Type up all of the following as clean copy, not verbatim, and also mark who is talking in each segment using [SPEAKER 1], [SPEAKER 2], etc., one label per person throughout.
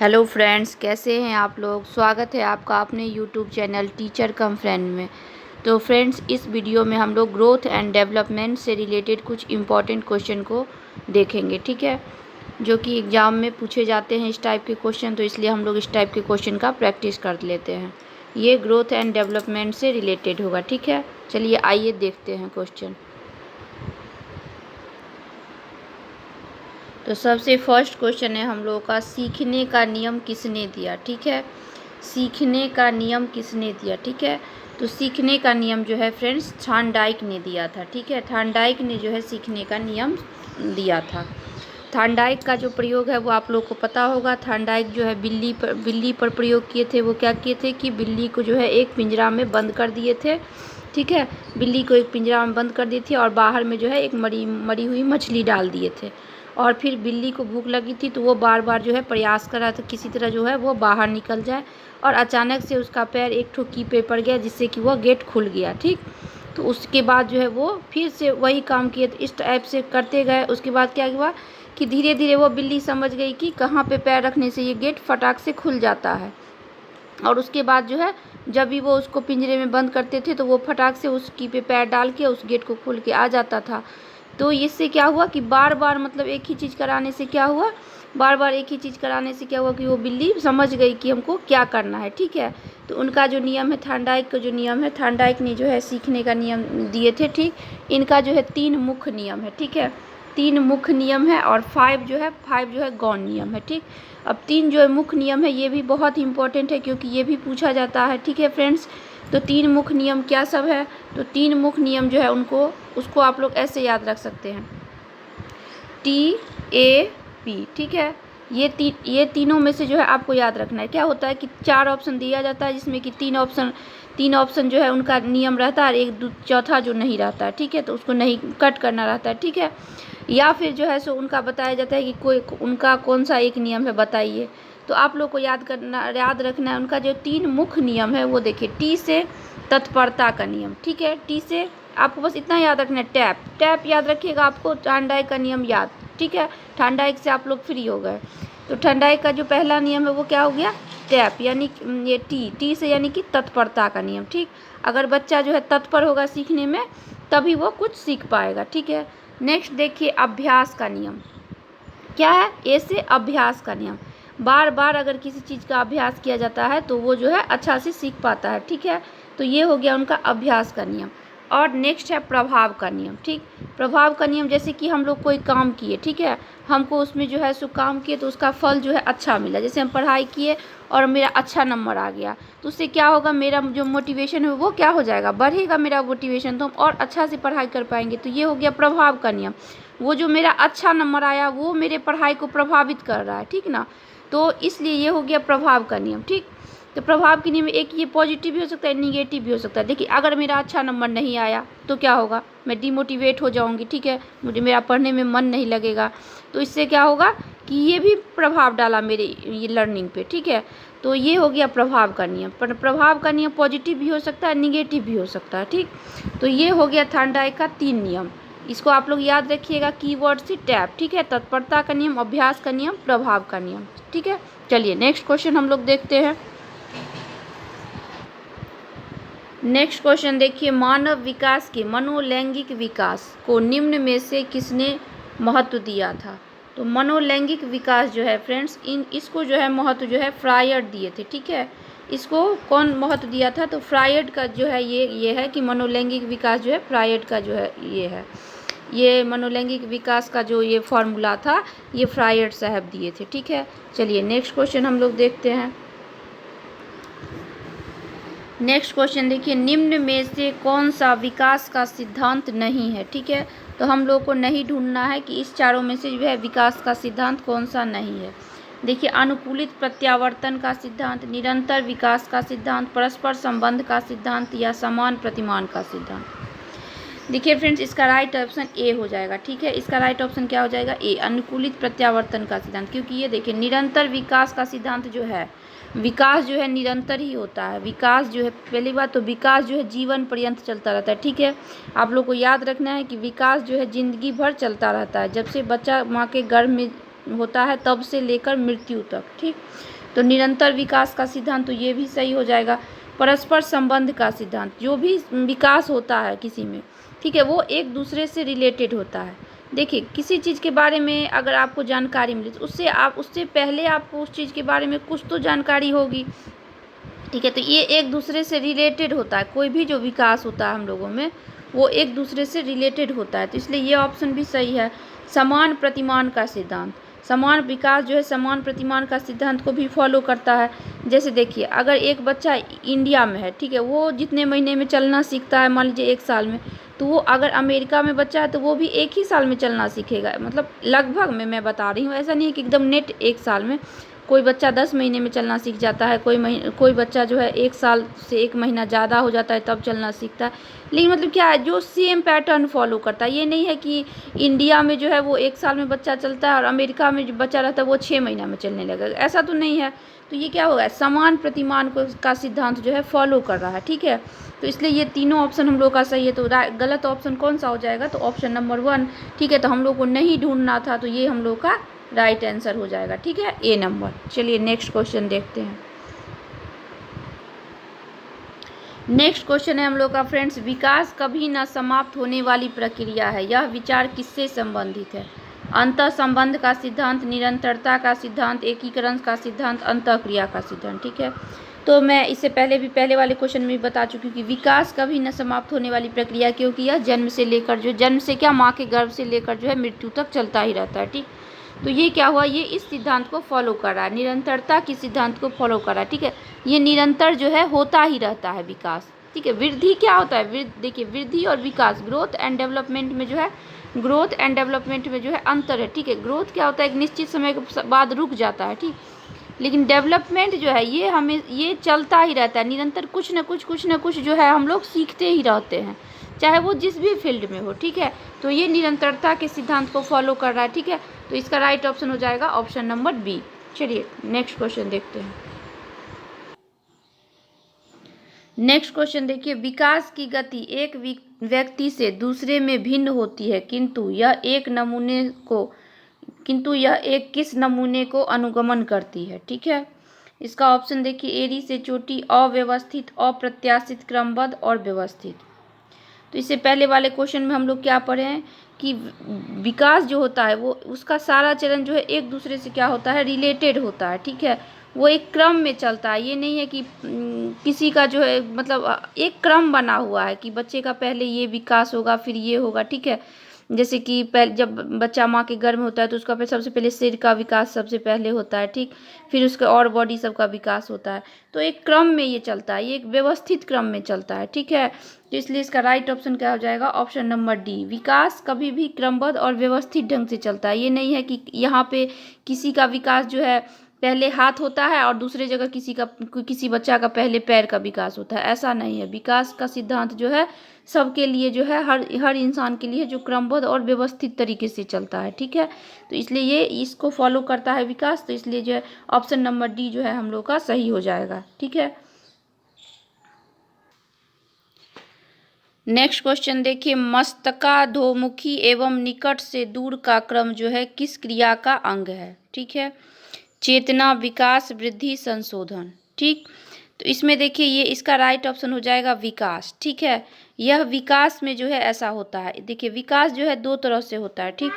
[SPEAKER 1] Hello friends, कैसे हैं आप लोग। स्वागत है आपका अपने यूट्यूब चैनल टीचर कम फ्रेंड में। तो फ्रेंड्स, इस वीडियो में हम लोग ग्रोथ एंड डेवलपमेंट से रिलेटेड कुछ इम्पॉर्टेंट क्वेश्चन को देखेंगे, ठीक है, जो कि एग्ज़ाम में पूछे जाते हैं इस टाइप के क्वेश्चन। तो इसलिए हम लोग इस टाइप के क्वेश्चन का प्रैक्टिस कर लेते हैं। ये ग्रोथ एंड डेवलपमेंट से रिलेटेड होगा, ठीक है। चलिए आइए देखते हैं क्वेश्चन। तो सबसे फर्स्ट क्वेश्चन है हम लोगों का, सीखने का नियम किसने दिया, ठीक है। सीखने का नियम किसने दिया, ठीक है। तो सीखने का नियम जो है फ्रेंड्स थॉर्नडाइक ने दिया था, ठीक है। थॉर्नडाइक ने जो है सीखने का नियम दिया था। थॉर्नडाइक का जो प्रयोग है वो आप लोग को पता होगा। थॉर्नडाइक जो है बिल्ली पर प्रयोग किए थे। वो क्या किए थे कि बिल्ली को जो है एक पिंजरा में बंद कर दिए थे, ठीक है। बिल्ली को एक पिंजरा में बंद कर दिए थे और बाहर में जो है एक मरी हुई मछली डाल दिए थे। और फिर बिल्ली को भूख लगी थी तो वो बार बार जो है प्रयास कर रहा था किसी तरह जो है वो बाहर निकल जाए। और अचानक से उसका पैर एक ठो की पे पड़ गया जिससे कि वह गेट खुल गया, ठीक। तो उसके बाद जो है वो फिर से वही काम किए, तो इस टाइप से करते गए। उसके बाद क्या हुआ कि धीरे धीरे वो बिल्ली समझ गई कि कहाँ पे पैर रखने से ये गेट फटाक से खुल जाता है। और उसके बाद जो है जब भी वो उसको पिंजरे में बंद करते थे तो वो फटाक से उस की पे पैर डाल के उस गेट को खोल के आ जाता था। तो इससे क्या हुआ कि बार बार मतलब एक ही चीज़ कराने से क्या हुआ, बार बार एक ही चीज़ कराने से क्या हुआ कि वो बिल्ली समझ गई कि हमको क्या करना है, ठीक है। तो उनका जो नियम है, थॉर्नडाइक का जो नियम है, थॉर्नडाइक ने जो है सीखने का नियम दिए थे, ठीक। इनका जो है 3 मुख्य नियम है, ठीक है। 3 मुख्य नियम है और 5 जो है गौण नियम है, ठीक। अब 3 जो है मुख्य नियम है ये भी बहुत इंपॉर्टेंट है क्योंकि ये भी पूछा जाता है, ठीक है फ्रेंड्स। तो 3 मुख्य नियम क्या सब है, तो 3 मुख्य नियम जो है उसको आप लोग ऐसे याद रख सकते हैं, TAP, ठीक है। ये तीनों में से जो है आपको याद रखना है। क्या होता है कि 4 ऑप्शन दिया जाता है जिसमें कि 3 ऑप्शन जो है उनका नियम रहता है और एक चौथा जो नहीं रहता है, ठीक है। तो उसको नहीं कट करना रहता है, ठीक है। या फिर जो है सो उनका बताया जाता है कि कोई उनका कौन सा एक नियम है बताइए। तो आप लोग को याद रखना है उनका जो 3 मुख्य नियम है वो देखिए। टी से तत्परता का नियम, ठीक है। टी से आपको बस इतना याद रखना है, टैप याद रखिएगा, आपको थॉर्नडाइक का नियम याद, ठीक है। थॉर्नडाइक से आप लोग फ्री हो गए। तो थॉर्नडाइक का जो पहला नियम है वो क्या हो गया, टैप, यानी ये टी से यानी कि तत्परता का नियम, ठीक। अगर बच्चा जो है तत्पर होगा सीखने में तभी वो कुछ सीख पाएगा, ठीक है। नेक्स्ट देखिए अभ्यास का नियम क्या है, ए से अभ्यास का नियम। बार बार अगर किसी चीज़ का अभ्यास किया जाता है तो वो जो है अच्छा से सीख पाता है, ठीक है। तो ये हो गया उनका अभ्यास का नियम। और नेक्स्ट है प्रभाव का नियम, ठीक। प्रभाव का नियम जैसे कि हम लोग कोई काम किए, ठीक है, हमको उसमें जो है सो काम किए तो उसका फल जो है अच्छा मिला। जैसे हम पढ़ाई किए और मेरा अच्छा नंबर आ गया तो उससे क्या होगा, मेरा जो मोटिवेशन है वो क्या हो जाएगा, बढ़ेगा मेरा मोटिवेशन, तो हम और अच्छा से पढ़ाई कर पाएंगे। तो ये हो गया प्रभाव का नियम। वो जो मेरा अच्छा नंबर आया वो मेरे पढ़ाई को प्रभावित कर रहा है, ठीक ना। तो इसलिए ये हो गया प्रभाव का नियम, ठीक। तो प्रभाव के नियम में एक ये पॉजिटिव भी हो सकता है, निगेटिव भी हो सकता है। देखिए अगर मेरा अच्छा नंबर नहीं आया तो क्या होगा, मैं डिमोटिवेट हो जाऊंगी, ठीक है, मुझे मेरा पढ़ने में मन नहीं लगेगा। तो इससे क्या होगा कि ये भी प्रभाव डाला मेरे ये लर्निंग पे, ठीक है। तो ये हो गया प्रभाव का नियम। पर प्रभाव का नियम पॉजिटिव भी हो सकता है, निगेटिव भी हो सकता है, ठीक। तो ये हो गया थॉर्नडाइक का 3 नियम। इसको आप लोग याद रखिएगा कीवर्ड से टैप, ठीक है। तत्परता का नियम, अभ्यास का नियम, प्रभाव का नियम, ठीक है। चलिए नेक्स्ट क्वेश्चन हम लोग देखते हैं। नेक्स्ट क्वेश्चन देखिए, मानव विकास के मनोलैंगिक विकास को निम्न में से किसने महत्व दिया था। तो मनोलैंगिक विकास जो है फ्रेंड्स इसको जो है महत्व जो है फ्रायड दिए थे, ठीक है। इसको कौन महत्व दिया था, तो फ्रायड का जो है ये है कि मनोलैंगिक विकास जो है फ्रायड का जो है ये मनोलैंगिक विकास का जो ये फॉर्मूला था ये फ्रायड साहब दिए थे, ठीक है। चलिए नेक्स्ट क्वेश्चन हम लोग देखते हैं। नेक्स्ट क्वेश्चन देखिए, निम्न में से कौन सा विकास का सिद्धांत नहीं है, ठीक है। तो हम लोग को नहीं ढूंढना है कि इस चारों में से जो है विकास का सिद्धांत कौन सा नहीं है। देखिए अनुकूलित प्रत्यावर्तन का सिद्धांत, निरंतर विकास का सिद्धांत, परस्पर संबंध का सिद्धांत या समान प्रतिमान का सिद्धांत। देखिए फ्रेंड्स इसका राइट ऑप्शन ए हो जाएगा, ठीक है। इसका राइट ऑप्शन क्या हो जाएगा, ए, अनुकूलित प्रत्यावर्तन का सिद्धांत। क्योंकि ये देखिए निरंतर विकास का सिद्धांत जो है, विकास जो है निरंतर ही होता है। विकास जो है, पहली बात तो विकास जो है जीवन पर्यंत चलता रहता है, ठीक है। आप लोग को याद रखना है कि विकास जो है ज़िंदगी भर चलता रहता है। जब से बच्चा माँ के गर्भ में होता है तब से लेकर मृत्यु तक, ठीक। तो निरंतर विकास का सिद्धांत, तो ये भी सही हो जाएगा। परस्पर संबंध का सिद्धांत, जो भी विकास होता है किसी में, ठीक है, वो एक दूसरे से रिलेटेड होता है। देखिए, किसी चीज़ के बारे में अगर आपको जानकारी मिले तो उससे पहले आपको उस चीज़ के बारे में कुछ तो जानकारी होगी, ठीक है। तो ये एक दूसरे से रिलेटेड होता है, कोई भी जो विकास होता है हम लोगों में वो एक दूसरे से रिलेटेड होता है, तो इसलिए ये ऑप्शन भी सही है। समान प्रतिमान का सिद्धांत, समान विकास जो है समान प्रतिमान का सिद्धांत को भी फॉलो करता है। जैसे देखिए, अगर एक बच्चा इंडिया में है, ठीक है, वो जितने महीने में चलना सीखता है, मान लीजिए 1 साल में, तो वो अगर अमेरिका में बच्चा है तो वो भी 1 ही साल में चलना सीखेगा, मतलब लगभग में मैं बता रही हूँ, ऐसा नहीं है कि एकदम नेट 1 साल में। कोई बच्चा 10 महीने में चलना सीख जाता है, कोई बच्चा जो है 1 साल से 1 महीना ज़्यादा हो जाता है तब चलना सीखता है। लेकिन मतलब क्या है, जो सेम पैटर्न फॉलो करता है, ये नहीं है कि इंडिया में जो है वो 1 साल में बच्चा चलता है और अमेरिका में जो बच्चा रहता है वो 6 महीना में चलने लगेगा, ऐसा तो नहीं है। तो ये क्या होगा, समान प्रतिमान का सिद्धांत जो है फॉलो कर रहा है, ठीक है। तो इसलिए ये तीनों ऑप्शन हम लोग का सही है। तो गलत ऑप्शन कौन सा हो जाएगा, तो ऑप्शन नंबर 1, ठीक है। तो हम लोग को नहीं ढूंढना था, तो ये हम लोग का राइट आंसर हो जाएगा, ठीक है, ए नंबर। चलिए नेक्स्ट क्वेश्चन देखते हैं। नेक्स्ट क्वेश्चन है हम लोग का फ्रेंड्स, विकास कभी न समाप्त होने वाली प्रक्रिया है, यह विचार किससे संबंधित है। अंतः संबंध का सिद्धांत, निरंतरता का सिद्धांत, एकीकरण का सिद्धांत, अंतःक्रिया का सिद्धांत, ठीक है। तो मैं इससे पहले वाले क्वेश्चन में भी बता चुकी हूँ कि विकास कभी न समाप्त होने वाली प्रक्रिया, क्योंकि यह जन्म से क्या, माँ के गर्भ से लेकर जो है मृत्यु तक चलता ही रहता है, ठीक। तो ये क्या हुआ, ये इस सिद्धांत को फॉलो कर रहा है, निरंतरता की सिद्धांत को फॉलो कर रहा है, ठीक है। ये निरंतर जो है होता ही रहता है विकास, ठीक है। वृद्धि क्या होता है, देखिए वृद्धि और विकास, ग्रोथ एंड डेवलपमेंट में जो है अंतर है, ठीक है। ग्रोथ क्या होता है, एक निश्चित समय के बाद रुक जाता है, ठीक। लेकिन डेवलपमेंट जो है ये चलता ही रहता है निरंतर, कुछ न कुछ जो है हम लोग सीखते ही रहते हैं, चाहे वो जिस भी फील्ड में हो, ठीक है। तो ये निरंतरता के सिद्धांत को फॉलो कर रहा है, ठीक है। तो इसका राइट ऑप्शन हो जाएगा ऑप्शन नंबर बी। चलिए नेक्स्ट क्वेश्चन देखते हैं। नेक्स्ट क्वेश्चन देखिए, विकास की गति एक व्यक्ति से दूसरे में भिन्न होती है, किंतु यह एक किस नमूने को अनुगमन करती है, ठीक है। इसका ऑप्शन देखिए, एड़ी से चोटी, अव्यवस्थित, अप्रत्याशित, क्रमबद्ध और व्यवस्थित। तो इससे पहले वाले क्वेश्चन में हम लोग क्या पढ़े हैं कि विकास जो होता है वो उसका सारा चरण जो है एक दूसरे से क्या होता है, रिलेटेड होता है, ठीक है। वो एक क्रम में चलता है, ये नहीं है कि किसी का जो है मतलब एक क्रम बना हुआ है कि बच्चे का पहले ये विकास होगा फिर ये होगा, ठीक है। जैसे कि जब बच्चा माँ के गर्भ में होता है तो उसका सबसे पहले सिर का विकास सबसे पहले होता है, ठीक। फिर उसके और बॉडी सब का विकास होता है। तो एक क्रम में ये चलता है, ये एक व्यवस्थित क्रम में चलता है, ठीक है। तो इसलिए इसका राइट ऑप्शन क्या हो जाएगा, ऑप्शन नंबर डी। विकास कभी भी क्रमबद्ध और व्यवस्थित ढंग से चलता है, ये नहीं है कि यहाँ पे किसी का विकास जो है पहले हाथ होता है और दूसरे जगह किसी बच्चा का पहले पैर का विकास होता है, ऐसा नहीं है। विकास का सिद्धांत जो है सबके लिए जो है हर इंसान के लिए जो क्रमबद्ध और व्यवस्थित तरीके से चलता है, ठीक है। तो इसलिए ये इसको फॉलो करता है विकास, तो इसलिए जो है ऑप्शन नंबर डी जो है हम लोग का सही हो जाएगा, ठीक है। नेक्स्ट क्वेश्चन देखिए, मस्तकाधोमुखी एवं निकट से दूर का क्रम जो है किस क्रिया का अंग है, ठीक है। चेतना, विकास, वृद्धि, संशोधन, ठीक। तो इसमें देखिए ये इसका राइट ऑप्शन हो जाएगा विकास, ठीक है। यह विकास में जो है ऐसा होता है, देखिए विकास जो है 2 तरह से होता है, ठीक।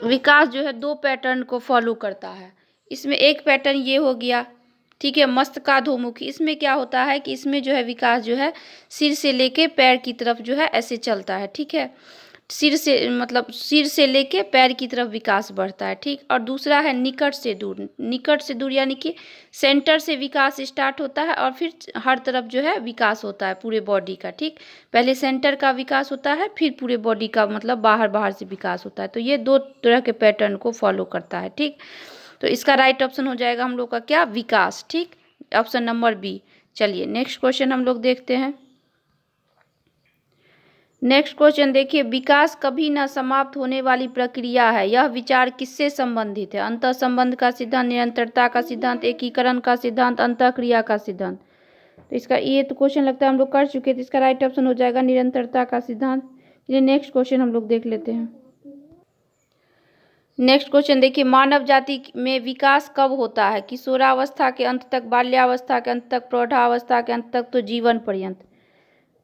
[SPEAKER 1] विकास जो है 2 पैटर्न को फॉलो करता है। इसमें एक पैटर्न ये हो गया, ठीक है, मस्तकाधोमुखी। इसमें क्या होता है कि इसमें जो है विकास जो है सिर से लेके पैर की तरफ जो है ऐसे चलता है, ठीक है। सिर से लेके पैर की तरफ विकास बढ़ता है, ठीक। और दूसरा है निकट से दूर यानी कि सेंटर से विकास स्टार्ट होता है और फिर हर तरफ जो है विकास होता है पूरे बॉडी का, ठीक। पहले सेंटर का विकास होता है फिर पूरे बॉडी का मतलब बाहर से विकास होता है। तो ये 2 तरह के पैटर्न को फॉलो करता है, ठीक। तो इसका राइट ऑप्शन हो जाएगा हम लोग का क्या, विकास, ठीक, ऑप्शन नंबर बी। चलिए नेक्स्ट क्वेश्चन हम लोग देखते हैं। नेक्स्ट क्वेश्चन देखिए, विकास कभी न समाप्त होने वाली प्रक्रिया है, यह विचार किससे संबंधित है। अंतः संबंध का सिद्धांत, निरंतरता का सिद्धांत, एकीकरण का सिद्धांत, अंतःक्रिया का सिद्धांत। तो इसका ये तो क्वेश्चन लगता है हम लोग कर चुके थे, इसका राइट ऑप्शन हो जाएगा निरंतरता का सिद्धांत। चलिए नेक्स्ट क्वेश्चन हम लोग देख लेते हैं। नेक्स्ट क्वेश्चन देखिए, मानव जाति में विकास कब होता है? किशोरावस्था के अंत तक, बाल्यावस्था के अंत तक, प्रौढ़ावस्था के अंत तक, तो जीवन पर्यंत।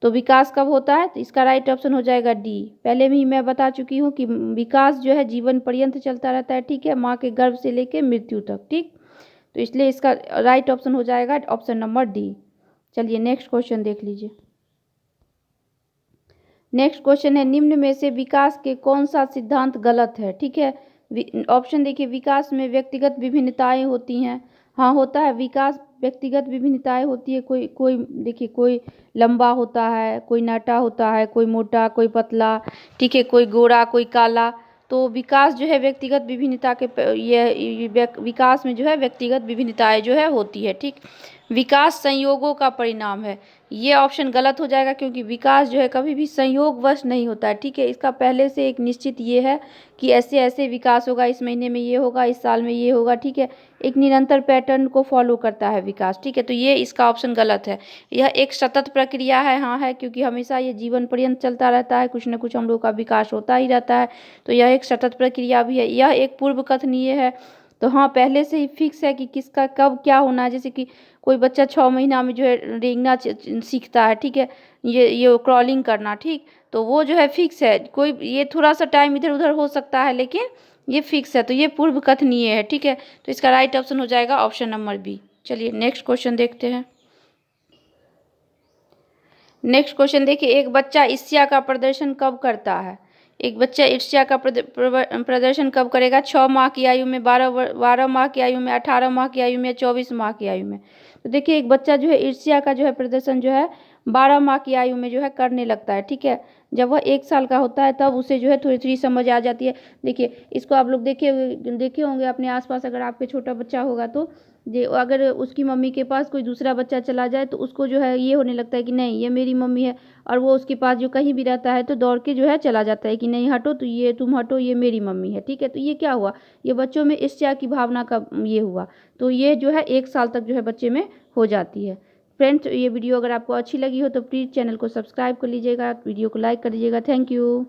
[SPEAKER 1] तो विकास कब होता है? तो इसका राइट ऑप्शन हो जाएगा डी। पहले भी मैं बता चुकी हूँ कि विकास जो है जीवन पर्यंत चलता रहता है, ठीक है, माँ के गर्भ से लेकर मृत्यु तक, ठीक। तो इसलिए इसका राइट ऑप्शन हो जाएगा ऑप्शन नंबर डी। चलिए नेक्स्ट क्वेश्चन देख लीजिए। नेक्स्ट क्वेश्चन है, निम्न में से विकास के कौन सा सिद्धांत गलत है? ठीक है, ऑप्शन देखिए, विकास में व्यक्तिगत विभिन्नताएं होती हैं। हाँ, होता है, विकास व्यक्तिगत विभिन्नताएं होती है। कोई कोई देखिए, कोई लंबा होता है, कोई नाटा होता है, कोई मोटा, कोई पतला, ठीक है, कोई गोरा, कोई काला। तो विकास जो है व्यक्तिगत विभिन्नता के विकास में जो है व्यक्तिगत विभिन्नताएं जो है होती है, ठीक। विकास संयोगों का परिणाम है, ये ऑप्शन गलत हो जाएगा, क्योंकि विकास जो है कभी भी संयोगवश नहीं होता है, ठीक है। इसका पहले से एक निश्चित ये है कि ऐसे ऐसे विकास होगा, इस महीने में ये होगा, इस साल में ये होगा, ठीक है। एक निरंतर पैटर्न को फॉलो करता है विकास, ठीक है। तो ये इसका ऑप्शन गलत है। यह एक सतत प्रक्रिया है, हाँ है, क्योंकि हमेशा ये जीवन पर्यंत चलता रहता है, कुछ न कुछ हम लोग का विकास होता ही रहता है। तो यह एक सतत प्रक्रिया भी है। यह एक पूर्व कथनीय है। तो हाँ, पहले से ही फिक्स है कि किसका कब क्या होना है। जैसे कि कोई बच्चा 6 महीना में जो है रेंगना सीखता है, ठीक है, ये क्रॉलिंग करना, ठीक। तो वो जो है फिक्स है। कोई ये थोड़ा सा टाइम इधर उधर हो सकता है, लेकिन ये फिक्स है। तो ये पूर्व कथनीय है, ठीक है। तो इसका राइट ऑप्शन हो जाएगा ऑप्शन नंबर बी। चलिए नेक्स्ट क्वेश्चन देखते हैं। नेक्स्ट क्वेश्चन देखिए, एक बच्चा ईर्ष्या का प्रदर्शन कब करता है? एक बच्चा ईर्ष्या का प्रदर्शन कब करेगा? 6 माह की आयु में, 12 माह की आयु में, 18 माह की आयु में, 24 माह की आयु में। तो देखिए, एक बच्चा जो है ईर्ष्या का जो है प्रदर्शन जो है 12 माह की आयु में जो है करने लगता है, ठीक है। जब वह 1 साल का होता है तब उसे जो है थोड़ी थोड़ी समझ आ जाती है। देखिए, इसको आप लोग देखे होंगे अपने आसपास, अगर आपके छोटा बच्चा होगा तो अगर उसकी मम्मी के पास कोई दूसरा बच्चा चला जाए तो उसको जो है ये होने लगता है कि नहीं, ये मेरी मम्मी है। और वो उसके पास जो कहीं भी रहता है तो दौड़ के जो है चला जाता है कि नहीं हटो, तो ये तुम हटो, ये मेरी मम्मी है, ठीक है। तो ये क्या हुआ? ये बच्चों में ईर्ष्या की भावना का ये हुआ। तो ये जो है 1 साल तक जो है बच्चे में हो जाती है। फ्रेंड्स, ये वीडियो अगर आपको अच्छी लगी हो तो प्लीज़ चैनल को सब्सक्राइब कर लीजिएगा, वीडियो को लाइक कर दीजिएगा। Thank you.